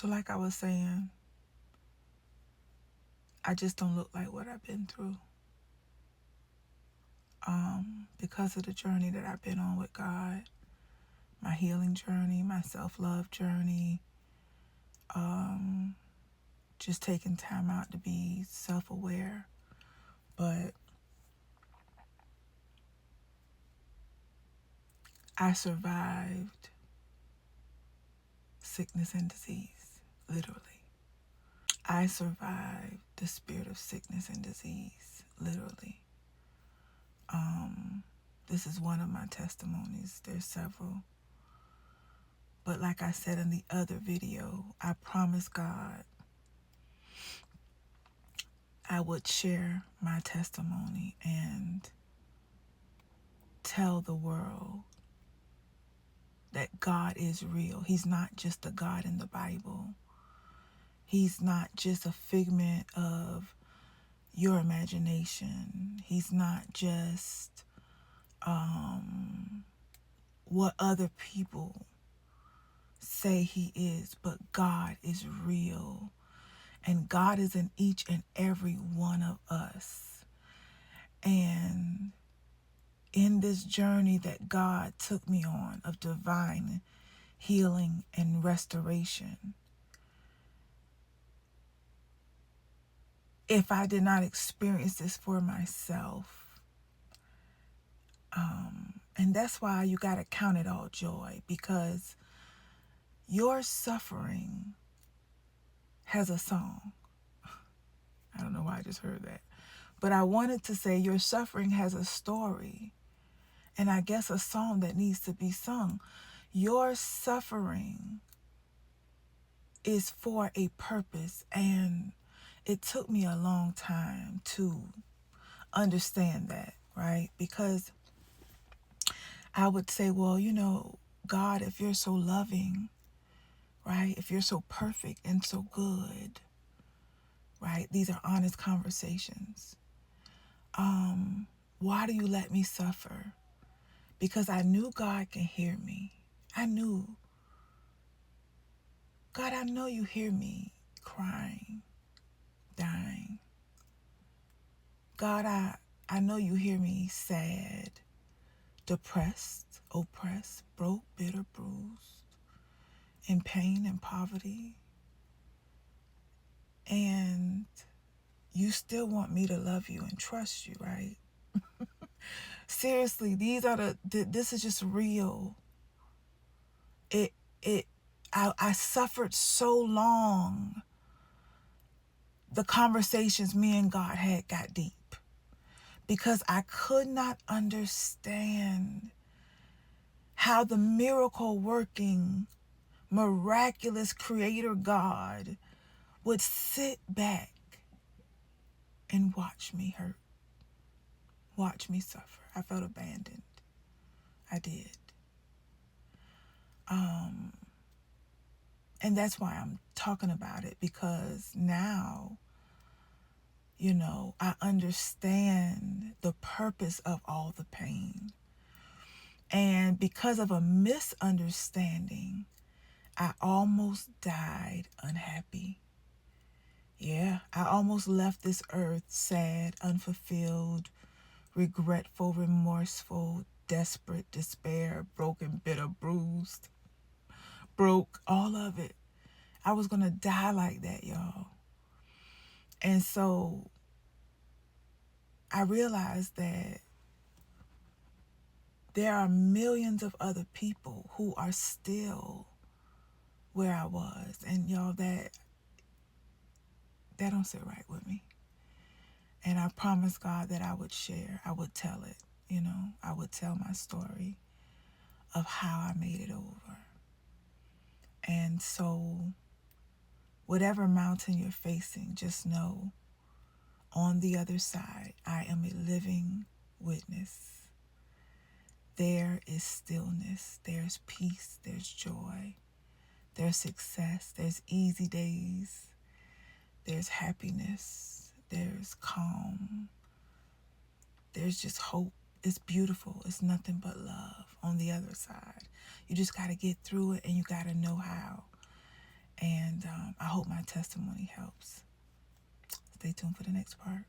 So like I was saying, I just don't look like what I've been through. Because of the journey that I've been on with God, my healing journey, my self-love journey, just taking time out to be self-aware. But I survived sickness and disease, literally. I survived the spirit of sickness and disease, literally. This is one of my testimonies. There's several. But like I said in the other video, I promised God I would share my testimony and tell the world that God is real. He's not just a God in the Bible. He's not just a figment of your imagination. He's not just what other people say he is, but God is real. And God is in each and every one of us. And in this journey that God took me on of divine healing and restoration, if I did not experience this for myself, and that's why you got to count it all joy, because your suffering has a song. I don't know why I just heard that. But I wanted to say your suffering has a story, and I guess a song that needs to be sung. Your suffering is for a purpose, and it took me a long time to understand that, right? Because I would say, well, God, if you're so loving, right? If you're so perfect and so good, right? These are honest conversations. Why do you let me suffer? Because I knew God can hear me. I knew, God, I know you hear me crying, dying. God, I know you hear me sad, depressed, oppressed, broke, bitter, bruised, in pain and poverty. And you still want me to love you and trust you, right? Seriously, this is just real. I suffered so long. The conversations me and God had got deep because I could not understand how the miracle working, miraculous creator God would sit back and watch me hurt, watch me suffer. I felt abandoned. I did. And that's why I'm talking about it, because now, I understand the purpose of all the pain. And because of a misunderstanding, I almost died unhappy. Yeah, I almost left this earth sad, unfulfilled, regretful, remorseful, desperate, despair, broken, bitter, bruised, broke, all of it. I was going to die like that, y'all. And so I realized that there are millions of other people who are still where I was. And y'all, that don't sit right with me. And I promised God that I would share, I would tell it, I would tell my story of how I made it over. And so whatever mountain you're facing, just know on the other side, I am a living witness. There is stillness, there's peace, there's joy, there's success, there's easy days, there's happiness, there's calm, there's just hope. It's beautiful. It's nothing but love on the other side. You just got to get through it, and you got to know how. And I hope my testimony helps. Stay tuned for the next part.